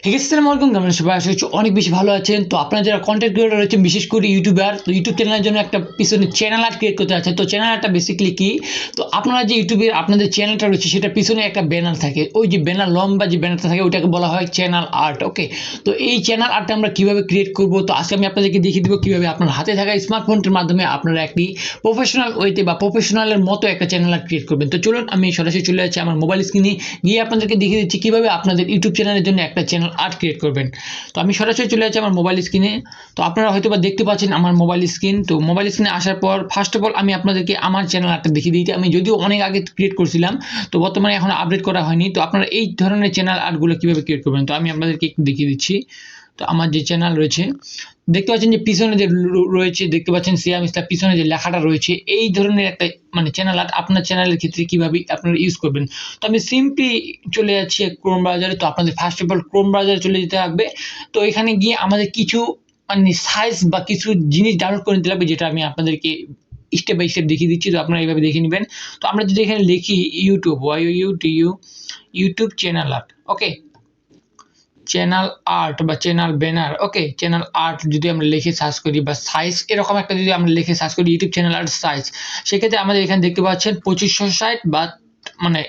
ঠিক আছে, আসসালামু আলাইকুম। কেমন সবাই? আশা করছি অনেক বেশি ভালো আছেন। তো আপনারা যারা কন্টেন্ট ক্রিয়েটর রয়েছেন, বিশেষ করে ইউটিউবার, তো ইউটিউব চ্যানেলের জন্য একটা পিছনে চ্যানেল আর্ট ক্রিয়েট করতে আছেন। তো চ্যানেল আর্টটা বেসিক্যালি কি? তো আপনারা যে ইউটিউবের আপনাদের চ্যানেলটা রয়েছে সেটার পিছনে একটা ব্যানার থাকে। ওই যে ব্যানার, লম্বা যে ব্যানারটা থাকে ওইটাকে বলা হয় চ্যানেল আর্ট। ওকে, তো এই চ্যানেল আর্টটা আমরা কিভাবে ক্রিয়েট করব? তো আজকে আমি আপনাদেরকে দেখিয়ে দিব কিভাবে আপনার হাতে থাকা স্মার্টফোনটির মাধ্যমে আপনারা একটি প্রফেশনাল ওয়েতে বা প্রফেশনালের মতো একটা চ্যানেল আর্ট ক্রিয়েট করবেন। তো চলুন আমি সরাসরি চলে যাচ্ছি আমার মোবাইল স্ক্রিনে, গিয়ে আপনাদেরকে দেখিয়ে দিচ্ছি কিভাবে আপনাদের ইউটিউব চ্যানেলের জন্য একটা চ্যানেল আর্ট ক্রিয়েট করবেন। তো আমি সরাসরি চলে যাচ্ছি আমার মোবাইল স্ক্রিনে। তো আপনারা হয়তো বা দেখতে পাচ্ছেন আমার মোবাইল স্ক্রিন। তো মোবাইল স্ক্রিনে আসার পর ফার্স্ট অফ অল আমি আপনাদেরকে আমার চ্যানেল আর্টটা দেখিয়ে দিই। আমি যদিও অনেক আগে ক্রিয়েট করছিলাম, তো বর্তমানে এখন আপডেট করা হয়নি। তো আপনারা এই ধরনের চ্যানেল আর্টগুলো কিভাবে ক্রিয়েট করবেন, তো আমি আপনাদেরকে একটু দেখিয়ে দিচ্ছি। তো আমার যে চ্যানেল রয়েছে, দেখতে পাচ্ছেন যে পিছনে যে রয়েছে, দেখতে পাচ্ছেন সিয়াম ইসলাম, পিছনে যে লেখাটা রয়েছে, এই ধরনের একটা মানে চ্যানেল আর্ট আপনার চ্যানেলের ক্ষেত্রে কিভাবে আপনারা ইউজ করবেন। তো আমি সিম্পলি চলে যাচ্ছি ক্রোম ব্রাউজারে। তো আপনাদের ফার্স্ট অফ অল ক্রোম ব্রাউজারে চলে যেতে লাগবে। তো এখানে গিয়ে আমাদের কিছু মানে সাইজ বা কিছু জিনিস ডাউনলোড করে নিতে লাগবে, যেটা আমি আপনাদেরকে স্টেপ বাই স্টেপ দেখিয়ে দিচ্ছি। তো আপনারা এইভাবে দেখে নেবেন। তো আমরা যদি এখানে লিখি ইউটিউব, ইউটিউব চ্যানেল আর্ট, ওকে, চ্যানেল আর্ট বা চ্যানেল ব্যানার, ওকে, চ্যানেল আর্ট যদি আমরা লিখে সার্চ করি বা সাইজ এরকম একটা যদি আমরা লিখে সার্চ করি ইউটিউব চ্যানেল আর্ট সাইজ, সেক্ষেত্রে আমাদের এখানে দেখতে পাচ্ছেন 2560 বা মানে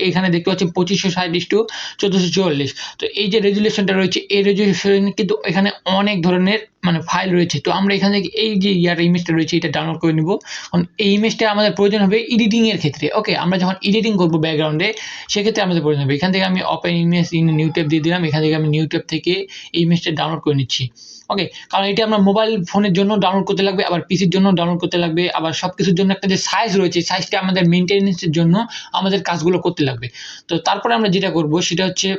এখানে দেখতে পাচ্ছেন 2560:1440। তো এই যে রেজুলেশনটা রয়েছে, এই রেজুলেশন কিন্তু এখানে অনেক ধরনের মানে ফাইল রয়েছে। তো আমরা এখান থেকে এই যে ইমেজটা রয়েছে এটা ডাউনলোড করে নিব। কারণ এই ইমেজটা আমাদের প্রয়োজন হবে এডিটিং এর ক্ষেত্রে। ওকে, আমরা যখন এডিটিং করবো ব্যাকগ্রাউন্ডে, সেক্ষেত্রে আমাদের প্রয়োজন হবে। এখান থেকে আমি open image in new tab দিয়ে দিলাম। এখান থেকে আমি নিউ ট্যাব থেকে এই ইমেজটা ডাউনলোড করে নিচ্ছি। ওকে, কারণ এটা আমরা মোবাইল ফোনের জন্য ডাউনলোড করতে লাগবে, আবার পিসির জন্য ডাউনলোড করতে লাগবে, আবার সবকিছুর জন্য একটা যে সাইজ রয়েছে, সাইজটা আমাদের মেনটেনেন্সের জন্য আমাদের কাজগুলো করতে লাগবে। তো তারপরে আমরা যেটা করব সেটা হচ্ছে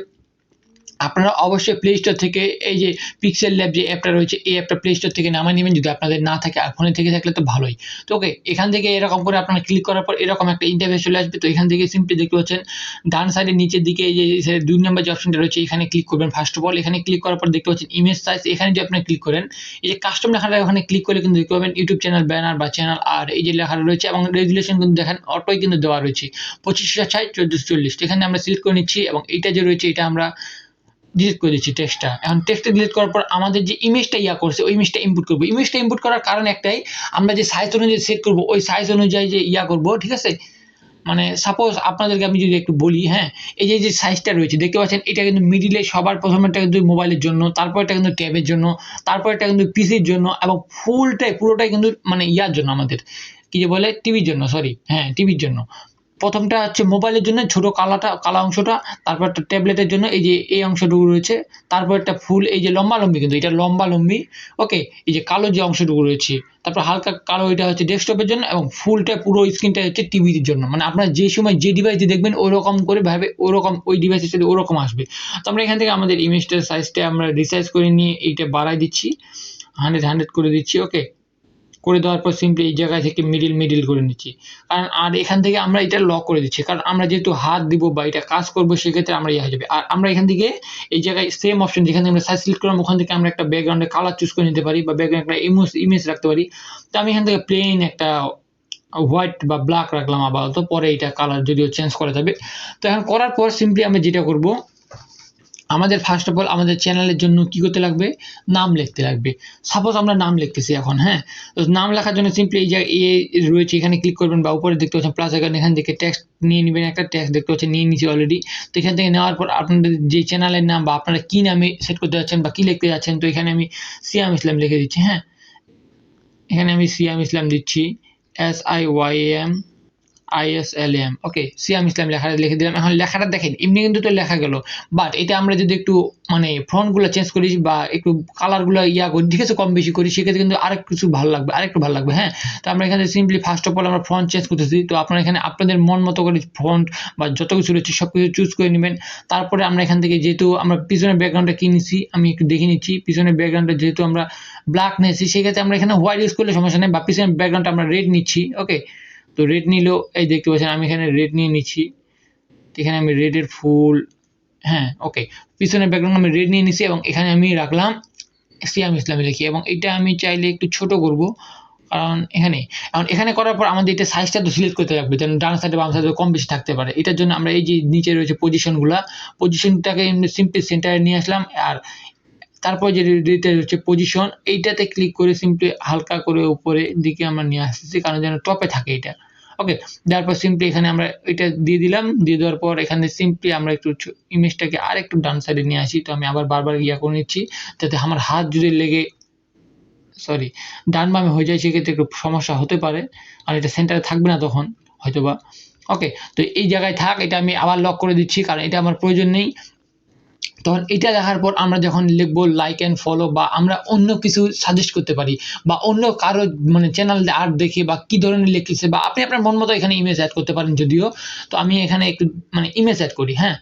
আপনারা অবশ্যই প্লে স্টোর থেকে এই যে পিক্সেল ল্যাব যে অ্যাপটা রয়েছে, এই অ্যাপটা প্লে স্টোর থেকে নামিয়ে নেবেন, যদি আপনাদের না থাকে আর ফোনে থেকে থাকলে তো ভালোই। তো ওকে, এখান থেকে এরকম করে আপনারা ক্লিক করার পর এরকম একটা ইন্টারফেস চলে আসবে। তো এখান থেকে সিম্পলি দেখতে পাচ্ছেন ডান সাইডের নিচের দিকে এই যে 2 নম্বর যে অপশনটা রয়েছে, এখানে ক্লিক করবেন। ফার্স্ট অফ অল এখানে ক্লিক করার পর দেখতে পাচ্ছেন ইমেজ সাইজ, এখানে যদি আপনি ক্লিক করেন, এই যে কাস্টম লেখাটা ওখানে ক্লিক করলে কিন্তু দেখতে পাবেন ইউটিউব চ্যানেল ব্যানার বা চ্যানেল আর এই যে লেখাটা রয়েছে, এবং রেজুলেশন কিন্তু দেখেন অটোই কিন্তু দেওয়া রয়েছে 2560:1440। এখানে আমরা সিলেক্ট করে নিচ্ছি এবং এইটা যে রয়েছে এটা আমরা ডিলিট করে দিচ্ছি টেক্সটটা। এখন টেক্সটটা ডিলিট করার পর আমাদের যে ইমেজটা করছে ওই ইমেজটা ইনপুট করব। ইমেজটা ইনপুট করার কারণ একটাই, আমরা যে সাইজ অনুযায়ী সেট করব ওই সাইজ অনুযায়ী যে করব, ঠিক আছে? মানে সাপোজ আপনাদেরকে আমি যদি একটু বলি, হ্যাঁ, এই যে সাইজটা রয়েছে দেখতে পাচ্ছেন, এটা কিন্তু মিডিলে সবার প্রথমেরটা কিন্তু মোবাইলের জন্য, তারপরটা কিন্তু ট্যাবের জন্য, তারপরটা কিন্তু পিসির জন্য, এবং পুরোটাই কিন্তু মানে জন্য আমাদের কি যে বলে টিভির জন্য, সরি, হ্যাঁ টিভির জন্য। প্রথমটা হচ্ছে মোবাইলের জন্য ছোট কালা অংশটা, তারপর একটা ট্যাবলেটের জন্য এই যে এই অংশটুকু রয়েছে, তারপর একটা ফুল এই যে লম্বা-লম্বি, কিন্তু এটা লম্বা-লম্বি, ওকে, এই যে কালো যে অংশটুকু রয়েছে, তারপর হালকা কালো এটা হচ্ছে ডেস্কটপের জন্য, এবং ফুলটা পুরো স্ক্রিনটা হচ্ছে টিভির জন্য। মানে আপনারা যে সময় যে ডিভাইস দিয়ে দেখবেন ওরকম করে ভাবে ওরকম ওই ডিভাইসের সাথে ওরকম আসবে। তো আমরা এখান থেকে আমাদের ইমেজটার সাইজটা আমরা রিসাইজ করে নিয়ে এইটা বাড়াই দিচ্ছি, 100 করে দিচ্ছি, ওকে। করে দেওয়ার পর সিম্পলি এই জায়গা থেকে মিডিল করে নিচ্ছি। কারণ আর এখান থেকে আমরা এটা লক করে দিচ্ছি, কারণ আমরা যেহেতু হাত দিব বা এটা কাজ করবো, সেক্ষেত্রে আমরা হয়ে যাবে। আর আমরা এখান থেকে এই জায়গায় সেম অপশন যেখান থেকে আমরা সাইজ সিলেক্ট করলাম, ওখান থেকে আমরা একটা ব্যাকগ্রাউন্ডের কালার চুজ করে নিতে পারি বা ব্যাকগ্রাউন্ড একটা ইমেজ রাখতে পারি। তো আমি এখান থেকে প্লেন একটা হোয়াইট বা ব্ল্যাক রাখলাম আপাতত, পরে এটা কালার যদিও চেঞ্জ করা যাবে। তো এখন করার পর সিম্পলি আমরা যেটা করব, আমাদের ফার্স্ট অফ অল আমাদের চ্যানেলের জন্য কি করতে লাগবে, নাম লিখতে লাগবে। সাপোজ আমরা নাম লিখতেছি এখন, হ্যাঁ, তো নাম লেখার জন্য সিম্পলি এই যে রয়েছে এখানে ক্লিক করবেন, বা উপরে দেখতে পাচ্ছেন প্লাস আইকন, এখান থেকে টেক্সট নিয়ে নেবেন, একটা টেক্সট দেখতে পাচ্ছেন নিয়ে নিচ্ছি অলরেডি। তো এখান থেকে নেওয়ার পর আপনাদের যে চ্যানেলের নাম বা আপনারা কি নামে সেট করতে যাচ্ছেন বা কি লিখতে যাচ্ছেন, তো এখানে আমি সিয়াম ইসলাম লিখে দিচ্ছি, হ্যাঁ, এখানে আমি সিয়াম ইসলাম দিচ্ছি, SIYAM, ওকে, সিয়াম ইসলাম লেখাটা লিখে দিলাম। এখন লেখাটা দেখেন এমনি কিন্তু তো লেখা গেল, বাট এটা আমরা যদি একটু মানে ফন্টগুলো চেঞ্জ করি বা একটু কালারগুলো করি, ঠিক আছে, কম বেশি করি, সেক্ষেত্রে কিন্তু আরেক কিছু ভালো লাগবে, আরেকটু ভালো লাগবে, হ্যাঁ। তো আমরা এখানে সিম্পলি ফার্স্ট অফ অল আমরা ফন্ট চেঞ্জ করতেছি। তো আপনারা এখানে আপনাদের মন মতো করে ফন্ট বা যত কিছু রয়েছে সব কিছু চুজ করে নেবেন। তারপরে আমরা এখান থেকে যেহেতু আমরা পিছনের ব্যাকগ্রাউন্ডটা কি নিচ্ছি আমি একটু দেখে নিচ্ছি, পিছনের ব্যাকগ্রাউন্ডটা যেহেতু আমরা ব্ল্যাক নিয়েছি, সেক্ষেত্রে আমরা এখানে হোয়াইট ইউজ করলে সমস্যা নেই, বা পিছনের ব্যাকগ্রাউন্ডটা আমরা রেড নিচ্ছি, ওকে। তো রেড নিলেও এই দেখতে পাচ্ছেন আমি এখানে রেড নিয়ে নিচ্ছি, এখানে আমি রেডের ফুল, হ্যাঁ, ওকে, পিছনের ব্যাকগ্রাউন্ড আমি রেড নিয়ে নিচ্ছি এবং এখানে আমি রাখলাম সিয়াম ইসলামী লিখি, এবং এটা আমি চাইলে একটু ছোট করব, কারণ এখানে করার পর আমাদের এটা সাইজটা তো সিলেক্ট করতে লাগবে, যেন ডান সাইডে বাম সাইডে কম বেশি থাকতে পারে। এটার জন্য আমরা এই যে নিচে রয়েছে পজিশনটাকে সিম্পলি সেন্টারে নিয়ে আসলাম, আর তারপর যে হচ্ছে পজিশন, এইটাতে ক্লিক করে সিম্পলি হালকা করে উপরের দিকে আমরা নিয়ে আসতেছি, কারণ যেন টপে থাকে এটা। ওকে, দেওয়ার পর সিম্পলি এখানে আমরা এটা দিয়ে দিলাম। দিয়ে দেওয়ার পর এখানে সিম্পলি আমরা একটু ইমেজটাকে আর একটু ডান সাইডে নিয়ে আসি। তো আমি আবার বারবার করে নিচ্ছি, যাতে আমার হাত যদি লেগে ডান বামে হয়ে যায়, সেক্ষেত্রে একটু সমস্যা হতে পারে, আর এটা সেন্টারে থাকবে না তখন হয়তোবা। ওকে, তো এই জায়গায় থাক, এটা আমি আবার লক করে দিচ্ছি, কারণ এটা আমার প্রয়োজন নেই। তখন এটা দেখার পর আমরা যখন লিখবো লাইক অ্যান্ড ফলো, বা আমরা অন্য কিছু সাজেস্ট করতে পারি, বা অন্য কারো চ্যানেল আর দেখে বা কি ধরনের লিখেছে, বা আপনি আপনার মন মতো এখানে ইমেজ অ্যাড করতে পারেন যদিও। তো আমি এখানে একটু ইমেজ অ্যাড করি। হ্যাঁ,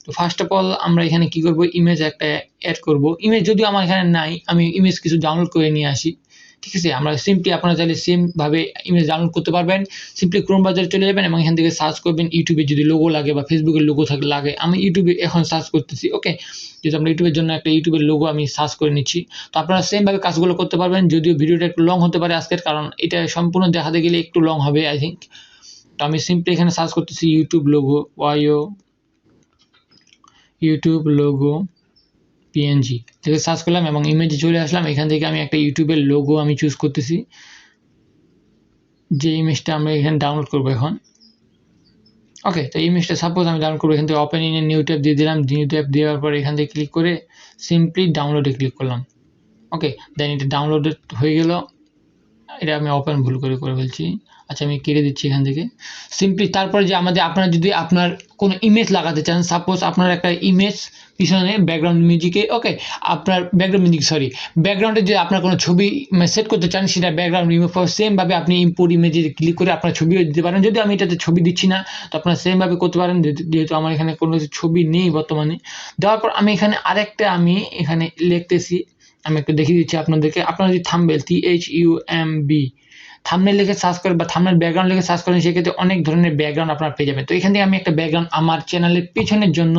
তো ফার্স্ট অফ অল আমরা এখানে কি করব, ইমেজ একটা অ্যাড করব। ইমেজ যদিও আমার এখানে নাই, আমি ইমেজ কিছু ডাউনলোড করে নিয়ে আসি। ঠিক আছে, আমরা সিম্পলি আপনারা চাইলে সেমভাবে ইমেজ ডাউনলোড করতে পারবেন। সিম্পলি ক্রোম ব্রাউজারে চলে যাবেন এবং এখান থেকে সার্চ করবেন ইউটিউবে যদি লোগো লাগে বা ফেসবুকের লোগো লাগে। আমি ইউটিউবে এখন সার্চ করতেছি। ওকে, যেহেতু আমরা ইউটিউবের জন্য একটা ইউটিউবের লোগো আমি সার্চ করে নিচ্ছি। তো আপনারা সেমভাবে কাজগুলো করতে পারবেন, যদিও ভিডিওটা একটু লং হতে পারে আজকের, কারণ এটা সম্পূর্ণ দেখাতে গেলে একটু লং হবে আই থিঙ্ক। তো আমি সিম্পলি এখানে সার্চ করতেছি YouTube logo, YouTube logo PNG থেকে সার্চ করলাম এবং ইমেজে চলে আসলাম। এখান থেকে আমি একটা ইউটিউবের লোগো আমি চুজ করতেছি, যে ইমেজটা আমরা এখানে ডাউনলোড করবো এখন। ওকে, তো ইমেজটা সাপোজ আমি ডাউনলোড করবো, এখান থেকে open in a new tab দিয়ে দিলাম। নিউ ট্যাব দেওয়ার পর এখান থেকে ক্লিক করে সিম্পলি ডাউনলোডে ক্লিক করলাম। ওকে, দেন এটা ডাউনলোডেড হয়ে গেল। এটা আমি ওপেন ভুল করে ফেলছি। আচ্ছা, আমি কেটে দিচ্ছি এখান থেকে সিম্পলি। তারপরে যে আপনারা যদি আপনার কোনো ইমেজ লাগাতে চান, সাপোজ আপনার একটা ইমেজ পিছনে ব্যাকগ্রাউন্ড মিউজিকে, ওকে, আপনার ব্যাকগ্রাউন্ডে যে আপনার কোনো ছবি সেট করতে চান, সেটা ব্যাকগ্রাউন্ড রিমুভ করে সেমভাবে আপনি ইম্পোর্ট ইমেজে ক্লিক করে আপনার ছবিও দিতে পারেন। যদি আমি এটাতে ছবি দিচ্ছি না, তো আপনারা সেমভাবে করতে পারেন, যেহেতু আমার এখানে কোনো ছবি নেই বর্তমানে। দেওয়ার পর আমি এখানে আরেকটা এখানে লিখতেছি, আমি একটু দেখিয়ে দিচ্ছি আপনাদেরকে। আপনারা যদি থাম্বনেল THUMB থাম্বনেল লিখে সার্চ করেন বা থাম্বনেল ব্যাকগ্রাউন্ড লিখে সার্চ করেন, সেক্ষেত্রে অনেক ধরনের ব্যাকগ্রাউন্ড আপনারা পেয়ে যাবেন। তো এখান থেকে আমি একটা ব্যাকগ্রাউন্ড আমার চ্যানেলের পিছনের জন্য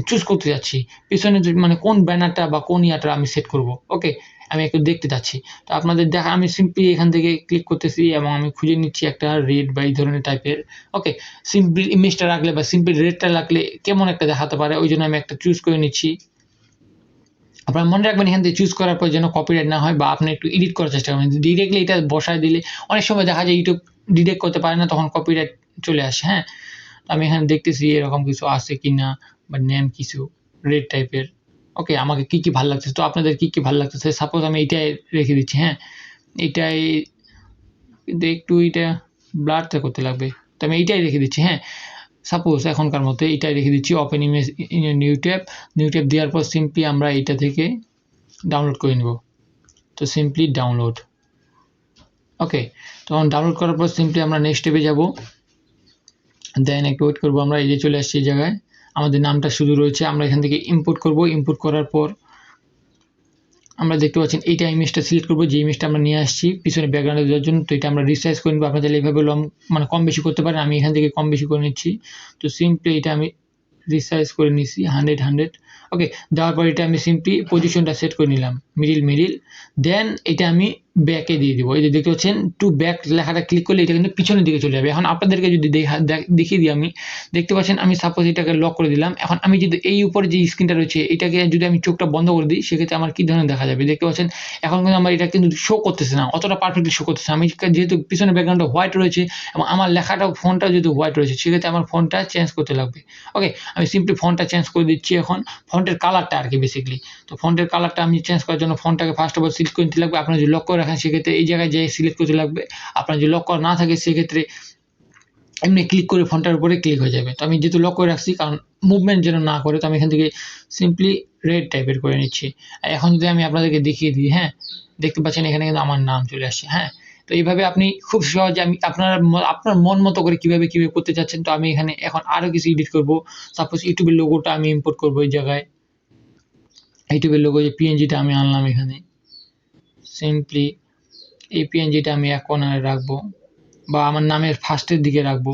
চুজ করতে যাচ্ছি, পিছনে কোন ব্যানারটা বা কোন ইয়াটা আমি সেট করব। ওকে, আমি একটু দেখতে যাচ্ছি। তো আপনাদের দেখা, আমি সিম্পলি এখান থেকে ক্লিক করতেছি এবং আমি খুঁজে নিচ্ছি একটা রেড বা এই ধরনের টাইপের। ওকে, সিম্পল ইমেজটা রাখলে বা সিম্পল রেডটা রাখলে কেমন একটা দেখাতে পারে, ওই জন্য আমি একটা চুজ করে নিচ্ছি। আপনারা মনে রাখবেন, এখান থেকে চুজ করার পর যেন কপিরাইট না হয়, বা আপনি একটু এডিট করার চেষ্টা করবেন। ডিরেক্টলি এটা বসায় দিলে অনেক সময় দেখা যায় ইউটিউব ডিটেক্ট করতে পারে না, তখন কপিরাইট চলে আসে। হ্যাঁ, আমি এখানে দেখতেছি এরকম কিছু আছে কিনা, বা নেম কিছু রেড টাইপের। ওকে, আমাকে কি ভালো লাগছে, তো আপনাদের কি ভালো লাগতেছে, সাপোজ আমি এইটাই রেখে দিচ্ছি। হ্যাঁ, এইটাই, কিন্তু একটু এটা ব্লারটা করতে লাগবে, তো আমি এইটাই রেখে দিচ্ছি। হ্যাঁ, সাপোজ এখনকার মতো এইটাই রেখে দিচ্ছি। Open image in new tab দেওয়ার পর সিম্পলি আমরা এইটা থেকে ডাউনলোড করে নেব। তো সিম্পলি ডাউনলোড। ওকে, তখন ডাউনলোড করার পর সিম্পলি আমরা নেক্সট স্টেপে যাব। দেন একটু ওয়েট করবো, আমরা এই যে চলে আসছি এই জায়গায়, আমাদের নামটা শুধু রয়েছে। আমরা এখান থেকে ইম্পোর্ট করব। ইম্পোর্ট করার পর আমরা দেখতে পাচ্ছেন এইটা ইমেজটা সিলেক্ট করবো, যে ইমেজটা আমরা নিয়ে আসছি পিছনে ব্যাকগ্রাউন্ডে দেওয়ার জন্য। তো এটা আমরা রিসাইজ করে নেবো। আপনারা চাইলে এইভাবে কম বেশি করতে পারেন, আমি এখান থেকে কম বেশি করে নিচ্ছি। তো সিম্পলি এটা আমি রিসাইজ করে নিচ্ছি 100। ওকে, দেওয়ার পর এটা আমি সিম্পলি পজিশনটা সেট করে নিলাম মিডিল। দেন এটা আমি ব্যাকে দিয়ে দিব। এই যে দেখতে পাচ্ছেন টু ব্যাক লেখাটা ক্লিক করলে এটা কিন্তু পিছনের দিকে চলে যাবে। এখন আপনাদেরকে যদি দেখিয়ে দিই, আমি দেখতে পাচ্ছেন আমি সাপোজ এটাকে লক করে দিলাম। এখন আমি যদি এই উপরে যে স্ক্রিনটা রয়েছে, এটাকে যদি আমি চোখটা বন্ধ করে দিই, সেক্ষেত্রে আমার কি ধরনের দেখা যাবে দেখতে পাচ্ছেন। এখন কিন্তু আমার এটা কিন্তু শো করতেছে না, অতটা পারফেক্টলি শো করতেছে। আমি যেহেতু পিছনে ব্যাকগ্রাউন্ডটা হোয়াইট রয়েছে এবং আমার লেখাটাও ফন্টটাও যেহেতু হোয়াইট রয়েছে, সেক্ষেত্রে আমার ফন্টটা চেঞ্জ করতে লাগবে। ওকে, আমি সিম্পলি ফন্টটা চেঞ্জ করে দিচ্ছি। এখন ফন্টের কালারটা আর কি বেসিক্যালি, তো ফন্টের কালারটা আমি চেঞ্জ করার জন্য ফন্টটাকে ফার্স্ট অফ অল সিলেক্ট করে নিতে লাগবে। আপনারা যদি লক করে রাখেন, সেক্ষেত্রে এই জায়গায় যে সিলেক্ট করতে লাগবে। আপনার যদি লক করা না থাকে, সেক্ষেত্রে এমনি ক্লিক করে ফন্টটার উপরে ক্লিক হয়ে যাবে। তো আমি যেহেতু লক করে রাখছি, কারণ মুভমেন্ট যেন না করে, তো আমি এখান থেকে সিম্পলি রেড টাইপের করে নিচ্ছি। আর এখন যদি আমি আপনাদেরকে দেখিয়ে দিই, হ্যাঁ, দেখতে পাচ্ছেন এখানে কিন্তু আমার নাম চলে আসছে। হ্যাঁ, তো এইভাবে আপনি খুব সহজে আপনার মন মতো করে কিভাবে করতে চাচ্ছেন। তো আমি এখানে এখন আরও কিছু এডিট করব। সাপোজ ইউটিউবের লোগোটা আমি ইম্পোর্ট করবো এই জায়গায়। ইউটিউবের লোগো যে পিএনজিটা আমি আনলাম এখানে, সিম্পলি এই পিএনজিটা আমি এক কর্নারে রাখবো, বা আমার নামের ফার্স্টের দিকে রাখবো।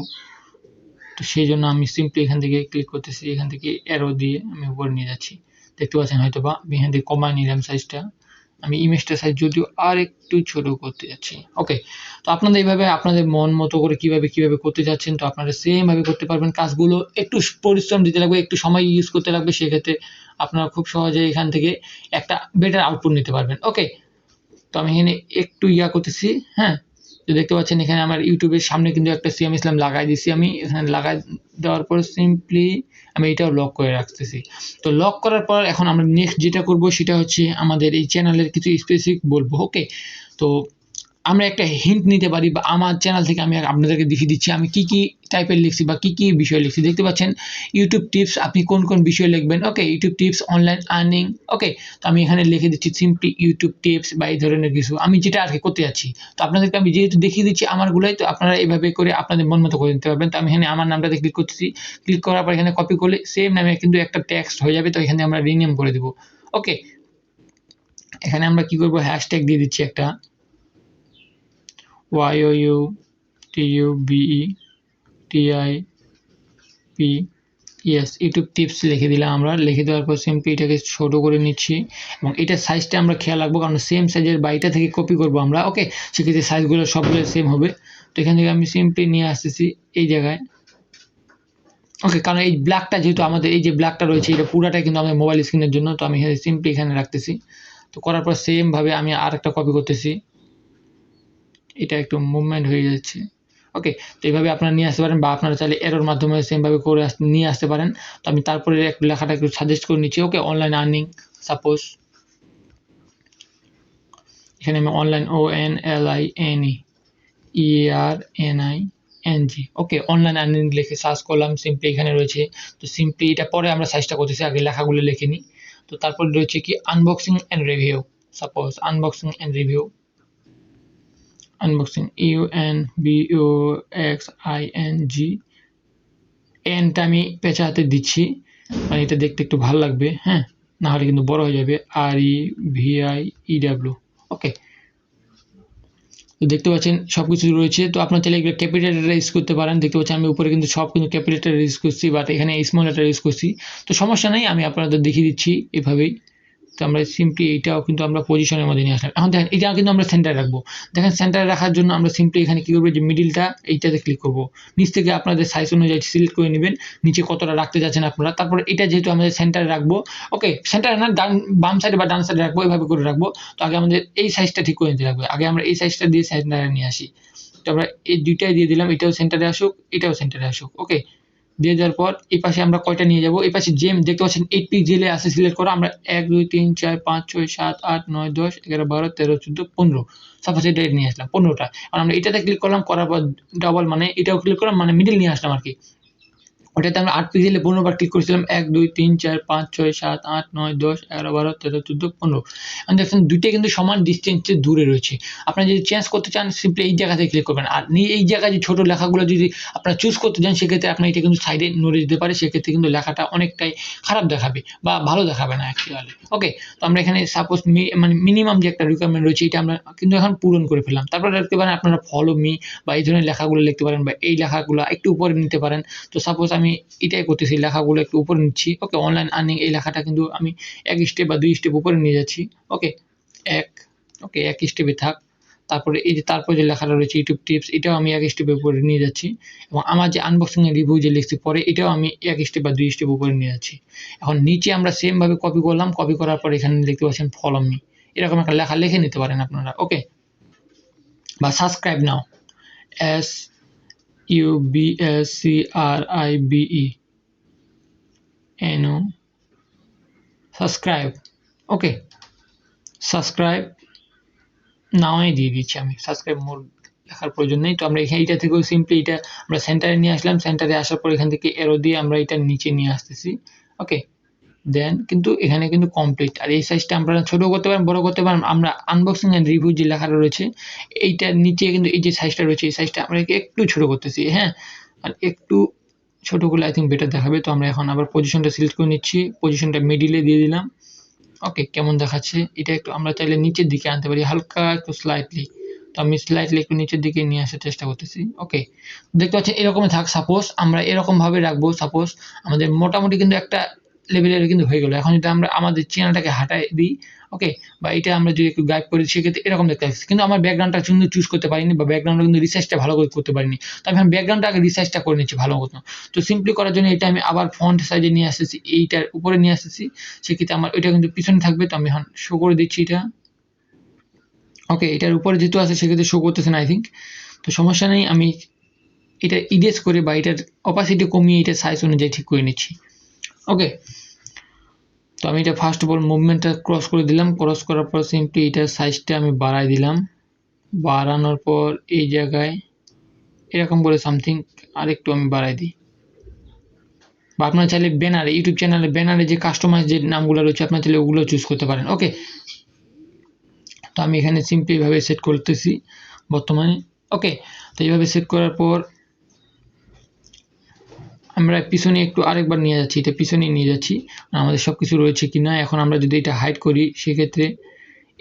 তো সেই জন্য আমি সিম্পলি এখান থেকে ক্লিক করতেছি, এখান থেকে অ্যারো দিয়ে আমি উপরে নিয়ে যাচ্ছি। দেখতে পাচ্ছেন হয়তো বা আমি এখান থেকে কমায় নিলাম সাইজটা, আমি ইমেজটা সাইজ যদিও আর একটু ছোট করতে যাচ্ছি। ওকে, তো আপনাদের এইভাবে আপনাদের মন মতো করে কিভাবে করতে যাচ্ছেন, তো আপনারা সেম ভাবে করতে পারবেন। কাজগুলো একটু পরিশ্রম দিতে লাগবে, একটু সময় ইউজ করতে লাগবে, সেক্ষেত্রে আপনারা খুব সহজে এখান থেকে একটা বেটার আউটপুট নিতে পারবেন। ওকে, তো আমি এখানে একটু করতেছি। হ্যাঁ, তো দেখতে পাচ্ছেন এখানে আমার ইউটিউবের সামনে কিন্তু একটা সিয়াম ইসলাম লাগাই দিছি আমি। এখানে লাগাই দেওয়ার পর সিম্পলি আমি এটাও লক করে রাখতেছি। তো লক করার পর এখন আমরা নেক্সট যেটা করব সেটা হচ্ছে আমাদের এই চ্যানেলের কিছু স্পেসিফিক বলবো। ওকে, তো আমরা একটা হিন্ট নিতে পারি, বা আমার চ্যানেল থেকে আমি আপনাদেরকে দেখিয়ে দিচ্ছি আমি কি টাইপের লিখছি বা কি বিষয় লিখছি। দেখতে পাচ্ছেন ইউটিউব টিপস, আপনি কোন বিষয় লিখবেন। ওকে, ইউটিউব টিপস, অনলাইন আর্নিং। ওকে, তো আমি এখানে লিখে দিচ্ছি সিম্পলি ইউটিউব টিপস বা এই ধরনের কিছু আমি যেটা আর কি করতে যাচ্ছি। তো আপনাদেরকে আমি যেহেতু দেখিয়ে দিচ্ছি আমারগুলোই, তো আপনারা এইভাবে করে আপনাদের মন মতো করে নিতে পারবেন। তো আমি এখানে আমার নামটাতে ক্লিক করতেছি, ক্লিক করার পর এখানে কপি করলে সেম নামে কিন্তু একটা টেক্সট হয়ে যাবে। তো এখানে আমরা রিনেম করে দেবো। ওকে, এখানে আমরা কি করবো, হ্যাশট্যাগ দিয়ে দিচ্ছি একটা YOUTUBETIPS ইউটিউব টিপস লিখে দিলাম আমরা। লিখে দেওয়ার পর সিম্পলি এটাকে ছোট করে নিচ্ছি এবং এটার সাইজটা আমরা খেয়াল রাখবো, কারণ সেম সাইজের বাইটা থেকে কপি করবো আমরা। ওকে, সেক্ষেত্রে সাইজগুলো সবগুলো সেম হবে। তো এখান থেকে আমি সিম্পলি নিয়ে আসতেছি এই জায়গায়। ওকে, কারণ এই ব্ল্যাকটা যেহেতু আমাদের এই যে ব্ল্যাকটা রয়েছে এটা পুরাটাই কিন্তু আমাদের মোবাইল স্ক্রিনের জন্য, তো আমি সিম্পলি এখানে রাখতেছি। তো করার পর সেম ভাবে আমি আর একটা কপি করতেছি, এটা একটু মুভমেন্ট হয়ে যাচ্ছে। ওকে, তো এইভাবে আপনারা নিয়ে আসতে পারেন, বা আপনারা চাইলে এরর মাধ্যমে সেমভাবে করে নিয়ে আসতে পারেন। তো আমি তারপরে একটু লেখাটা একটু সাজেস্ট করে নিচ্ছি। ওকে, অনলাইন আর্নিং, সাপোজ এখানে আমি অনলাইন ONLINEARNING, ওকে, অনলাইন আর্নিং লিখে সার্চ করলাম, সিম্পলি এখানে রয়েছে। তো সিম্পলি এটা পরে আমরা সাইজটা করতেছি, আগে লেখাগুলো লিখে নিই। তো তারপরে রয়েছে কি unboxing and review, suppose unboxing and review, unboxing UNBOXING, এনটা আমি পেঁচা হাতে দিচ্ছি, মানে এটা দেখতে একটু ভালো লাগবে। হ্যাঁ, না হলে কিন্তু বড় হয়ে যাবে। REVIEW, ওকে, তো দেখতে পাচ্ছেন সবকিছু রয়েছে। তো আপনার চাইলে এগুলো ক্যাপিটাল লেটার ইউজ করতে পারেন। দেখতে পাচ্ছেন আমি উপরে কিন্তু সব কিন্তু ক্যাপিটাল লেটার ইউজ করছি, বাট এখানে স্মল লেটার ইউজ করছি। তো সমস্যা নাই, আমি আপনাদের দেখিয়ে দিচ্ছি এভাবেই। তো আমরা সিম্পলি এইটাও কিন্তু আমরা পজিশনের মধ্যে নিয়ে আসলাম। এখন দেখেন এটা কিন্তু আমরা সেন্টারে রাখবো। দেখেন সেন্টারে রাখার জন্য আমরা সিম্পলি এখানে কি করবো, যে মিডিলটা এইটাতে ক্লিক করবো। নিচ থেকে আপনাদের সাইজ অনুযায়ী সিলেক্ট করে নেবেন নিচে কতটা রাখতে যাচ্ছেন আপনারা। তারপরে এটা যেহেতু আমাদের সেন্টারে রাখবো, ওকে, সেন্টারে না বাম সাইডে বা ডান সাইডে রাখবো, এইভাবে করে রাখবো। তো আগে আমাদের এই সাইজটা ঠিক করে নিতে লাগবে। আগে আমরা এই সাইজটা দিয়ে সেন্টারে নিয়ে আসি। তো আমরা এই দুইটাই দিয়ে দিলাম, এটাও সেন্টারে আসুক, এটাও সেন্টারে আসুক। ওকে, দিয়ে দেওয়ার পর এই পাশে আমরা কয়টা নিয়ে যাব, এই পাশে জেম দেখতে পাচ্ছেন 8 পিক্সেলে আছে সিলেক্ট করা। আমরা 1 2 3 4 5 6 7 8 9 10 11 12 13 14 15 সাপোজ এটা নিয়ে আসলাম 15টা। আর আমরা এটাতে ক্লিক করলাম, করার পর ডাবল মানে এটাও ক্লিক করলাম, মানে মিডল নিয়ে আসলাম আর কি। ওটাতে আমরা 8 পিক্সেলে 15 বার ক্লিক করেছিলাম, 1 2 3 4 5 6 7 8 9 10 11 12 13 14 15। এখন দেখছেন দুইটাই কিন্তু সমান ডিস্টেন্সে দূরে রয়েছে। আপনারা যদি চেঞ্জ করতে চান সিম্পলি এই জায়গাতে ক্লিক করবেন। আর এই জায়গায় যে ছোট লেখাগুলো যদি আপনারা চুজ করতে চান সেক্ষেত্রে আপনার এটা কিন্তু সাইডে নড়ে যেতে পারে, সেক্ষেত্রে কিন্তু লেখাটা অনেকটাই খারাপ দেখাবে বা ভালো দেখাবে না অ্যাকচুয়ালি। ওকে, তো আমরা এখানে সাপোজ মানে মিনিমাম যে একটা রিকোয়ারমেন্ট রয়েছে এটা আমরা কিন্তু এখন পূরণ করে ফেললাম। তারপরে লিখতে পারেন আপনারা ফলো মি বা এই ধরনের লেখাগুলো লিখতে পারেন, বা এই লেখাগুলো একটু উপরে নিতে পারেন। তো সাপোজ আমি এটাই করতেছি, লেখাগুলো একটু উপরে নিচ্ছি। ওকে, অনলাইন আর্নিং এই লেখাটা কিন্তু আমি 1 স্টেপ বা 2 স্টেপ উপরে নিয়ে যাচ্ছি। ওকে, এক স্টেপে থাক। তারপরে এই যে তারপর যে লেখাটা রয়েছে ইউটিউব টিপস, এটাও আমি 1 স্টেপের উপরে নিয়ে যাচ্ছি। এবং আমার যে আনবক্সিং এর রিভিউ যে লিখছি পরে, এটাও আমি 1 স্টেপ বা 2 স্টেপ উপরে নিয়ে যাচ্ছি। এখন নিচে আমরা সেম ভাবে কপি করলাম, কপি করার পর এখানে দেখতে পাচ্ছেন ফলো মি, এরকম একটা লেখা লিখে নিতে পারেন আপনারা। ওকে, বা সাবস্ক্রাইব নাও, SUBSCRIBE সাবস্ক্রাইব। ওকে, সাবস্ক্রাইব নাওই দিয়ে দিচ্ছি আমি, সাবস্ক্রাইব মোর লেখার প্রয়োজন নেই। তো আমরা এখানে এটা থেকেও সিম্পলি এটা আমরা সেন্টারে নিয়ে আসলাম। সেন্টারে আসার পর এখান থেকে এরো দিয়ে আমরা এটা নিচে নিয়ে আসতেছি। ওকে, দেন কিন্তু এখানে কিন্তু কমপ্লিট। আর এই সাইজটা আপনারা ছোট করতে পারেন, বড় করতে পারেন। আমরা আনবক্সিং এন্ড রিভিউ যে লেখাটা রয়েছে এইটার নিচে কিন্তু এই যে সাইজটা রয়েছে এই সাইজটা আমরা একটু ছোট করতেছি। হ্যাঁ, আর একটু ছোট করলে আই থিঙ্ক বেটার দেখাবে। তো আমরা এখন আবার পজিশনটা সিলেক্ট করে নিচ্ছি, পজিশনটা মিডিলে দিয়ে দিলাম। ওকে, কেমন দেখাচ্ছে এটা একটু আমরা চাইলে নিচের দিকে আনতে পারি, হালকা একটু স্লাইটলি। তো আমি স্লাইটলি একটু নিচের দিকে নিয়ে আসার চেষ্টা করতেছি। ওকে, দেখতে পাচ্ছেন এরকমই থাক। সাপোজ আমরা এরকম ভাবে রাখবো। সাপোজ আমাদের মোটামুটি কিন্তু একটা লেভেলের কিন্তু হয়ে গেল। এখন যদি আমরা আমাদের চ্যানেলটাকে হাটায় দিই, ওকে, বা এটা আমরা যদি একটু গাইড করি সেক্ষেত্রে এরকম দেখতে পাচ্ছি, কিন্তু আমার ব্যাকগ্রাউন্ডটা কিন্তু চুজ করতে পারিনি বা ব্যাকগ্রাউন্ডটা কিন্তু রিসার্চটা ভালো করে করতে পারিনি। তো আমি ব্যাকগ্রাউন্ডটা আগে রিসার্চটা করে নিচ্ছি ভালো মতো। তো সিম্পলি করার জন্য এটা আমি আবার ফন্ট সাইজে নিয়ে আসতেছি, এইটার উপরে নিয়ে আসতেছি, সেক্ষেত্রে আমার এটা কিন্তু পিছনে থাকবে। তো আমি এখন শো করে দিচ্ছি এটা, ওকে, এটার উপরে যেহেতু আছে সেক্ষেত্রে শো করতেছে না আই থিঙ্ক। তো সমস্যা নেই, আমি এটা ইরেজ করে বা এটার অপাসিটি কমিয়ে এটা সাইজ অনুযায়ী ঠিক করে নিচ্ছি, ওকে। তো আমি এটা ফার্স্ট অফ অল মুভমেন্টটা ক্রস করে দিলাম, ক্রস করার পর সিম্পলি এটার সাইজটা আমি বাড়াই দিলাম, বাড়ানোর পর এই জায়গায় এরকম করে সামথিং আরেকটু আমি বাড়াই দিই। বা আপনারা চাইলে ব্যানারে, ইউটিউব চ্যানেলে ব্যানারে যে কাস্টমাইজ যে নামগুলো রয়েছে আপনারা চাইলে ওগুলো চুজ করতে পারেন, ওকে। তো আমি এখানে সিম্পলি এইভাবে সেট করতেছি বর্তমানে, ওকে। তো এইভাবে সেট করার পর আমরা পিছনে একটু আরেকবার নিয়ে যাচ্ছি, এটা পিছনে নিয়ে যাচ্ছি, আমাদের সব কিছু রয়েছে কি না। এখন আমরা যদি এটা হাইড করি সেক্ষেত্রে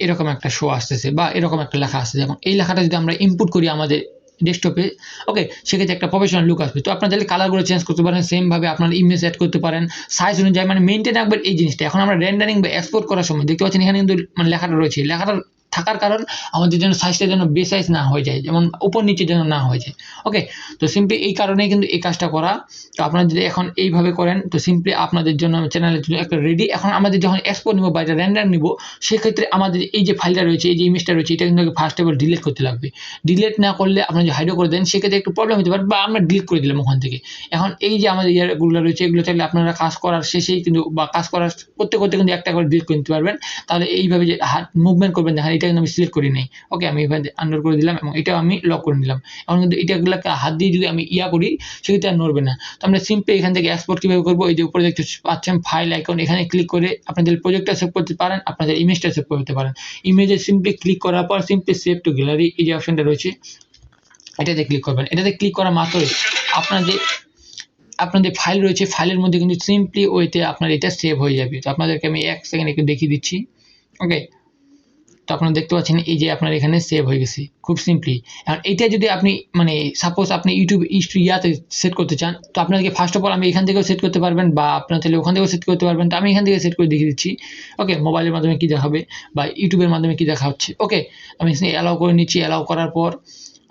এরকম একটা শো আসতেছে বা এরকম একটা লেখা আসতেছে। এবং এই লেখাটা যদি আমরা ইনপুট করি আমাদের ডেস্কটপে, ওকে, সেক্ষেত্রে একটা প্রফেশনাল লুক আসবে। তো আপনারা চাইলে কালারগুলো চেঞ্জ করতে পারেন, সেমভাবে আপনার ইমেজ অ্যাড করতে পারেন সাইজ অনুযায়ী, মানে মেনটেন রাখবেন এই জিনিসটা। এখন আমরা রেন্ডারিং বা এক্সপোর্ট করার সময় দেখতে পাচ্ছেন এখানে কিন্তু মানে লেখাটা রয়েছে, লেখাটা থাকার কারণ আমাদের জন্য সাইজটা যেন বেসাইজ না হয়ে যায়, যেমন উপর নিচে যেন না হয়ে যায়, ওকে। তো সিম্পলি এই কারণেই কিন্তু এই কাজটা করা। তো আপনারা যদি এখন এইভাবে করেন তো সিম্পলি আপনাদের জন্য চ্যানেলের জন্য একটা রেডি। এখন আমাদের যখন এক্সপোর্ট নিব বা এটা রেন্ডার নিব সেক্ষেত্রে আমাদের এই যে ফাইলটা রয়েছে, এই যে ইমেজটা রয়েছে, এটা কিন্তু ফার্স্ট অফ অল ডিলিট করতে লাগবে। ডিলিট না করলে আপনারা যদি হাইডও করে দেন সেক্ষেত্রে একটু প্রবলেম হতে পারে, বা আমরা ডিলিট করে দিলাম ওখান থেকে। এখন এই যে আমাদের ইয়ারগুলো রয়েছে এগুলো চাইলে আপনারা কাজ করার শেষেই কিন্তু বা কাজ করার করতে করতে কিন্তু একটা করে ডিলিট করে নিতে পারবেন। তাহলে এইভাবে যে হাত মুভমেন্ট করবেন, দেখেন এটা কিন্তু আমি সিলেক্ট করি নাই, ওকে, আমি এভাবে আন্ডার করে দিলাম এবং এটাও আমি লক করে নিলাম। এখন কিন্তু এটাগুলোকে হাত দিয়ে যদি আমি করি সেক্ষেত্রে আর নড়বে না। তো আমরা সিম্পলি এখান থেকে এক্সপোর্ট কীভাবে করবো, এই যে উপরে দেখতে পাচ্ছেন ফাইল আইকন, এখানে ক্লিক করে আপনাদের প্রজেক্টটা সেভ করতে পারেন, আপনাদের ইমেজটা সেভ করতে পারেন। ইমেজে সিম্পলি ক্লিক করার পর সিম্পলি সেভ টু গ্যালারি এই যে অপশনটা রয়েছে এটাতে ক্লিক করবেন। এটাতে ক্লিক করা মাত্রই আপনাদের ফাইল রয়েছে, ফাইলের মধ্যে কিন্তু সিম্পলি ওইতে আপনার এটা সেভ হয়ে যাবে। তো আপনাদেরকে আমি 1 সেকেন্ড একটু দেখিয়ে দিচ্ছি, ওকে। তো আপনারা দেখতে পাচ্ছেন এই যে আপনার এখানে সেভ হয়ে গেছে খুব সিম্পলি। এখন এইটা যদি আপনি মানে সাপোজ আপনি ইউটিউব ইয়াতে সেট করতে চান, তো আপনাদেরকে ফার্স্ট অফ অল আমি এখান থেকেও সেট করতে পারবেন বা আপনার চাইলে ওখান থেকেও সেট করতে পারবেন। তো আমি এখান থেকে সেট করে দেখিয়ে দিচ্ছি, ওকে। মোবাইলের মাধ্যমে কি দেখাবে বা ইউটিউবের মাধ্যমে কি দেখা হচ্ছে, ওকে। আমি এখানে অ্যালাউ করে নিচ্ছি। অ্যালাউ করার পর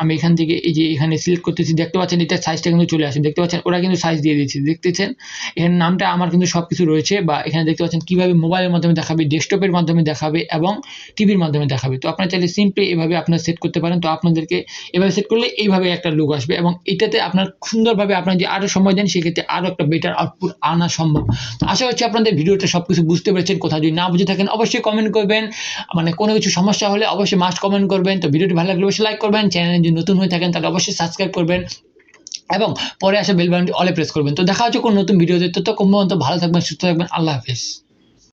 আমি এখান থেকে এই যে এখানে সিলেক্ট করতেছি, দেখতে পাচ্ছেন এটা সাইজটা কিন্তু চলে আসে, দেখতে পাচ্ছেন ওরা কিন্তু সাইজ দিয়ে দিচ্ছে, দেখতেছেন এখানে নামটা আমার কিন্তু সব কিছু রয়েছে। বা এখানে দেখতে পাচ্ছেন কীভাবে মোবাইলের মাধ্যমে দেখাবে, ডেস্কটপের মাধ্যমে দেখাবে এবং টিভির মাধ্যমে দেখাবে। তো আপনারা চাইলে সিম্পলি এভাবে আপনারা সেট করতে পারেন। তো আপনাদেরকে এভাবে সেট করলে এইভাবে একটা লুক আসবে এবং এটাতে আপনার সুন্দরভাবে আপনার যে আরও সময় দেন সেক্ষেত্রে আরও একটা বেটার আউটপুট আনা সম্ভব। তো আশা করছি আপনাদের ভিডিওটা সব কিছু বুঝতে পেরেছেন। কোথাও যদি না বুঝে থাকেন অবশ্যই কমেন্ট করবেন, মানে কোনো কিছু সমস্যা হলে অবশ্যই মাস্ট কমেন্ট করবেন। তো ভিডিওটি ভালো লাগলে অবশ্যই লাইক করবেন, চ্যানেলে যদি নতুন হয়ে থাকেন তাহলে অবশ্যই সাবস্ক্রাইব করবেন এবং পরে আসা বেল বাটনটি অলে প্রেস করবেন। তো দেখা হচ্ছে কোনো নতুন ভিডিওতে, ততক্ষণ পর্যন্ত ভালো থাকবেন, সুস্থ থাকবেন, আল্লাহ হাফেজ।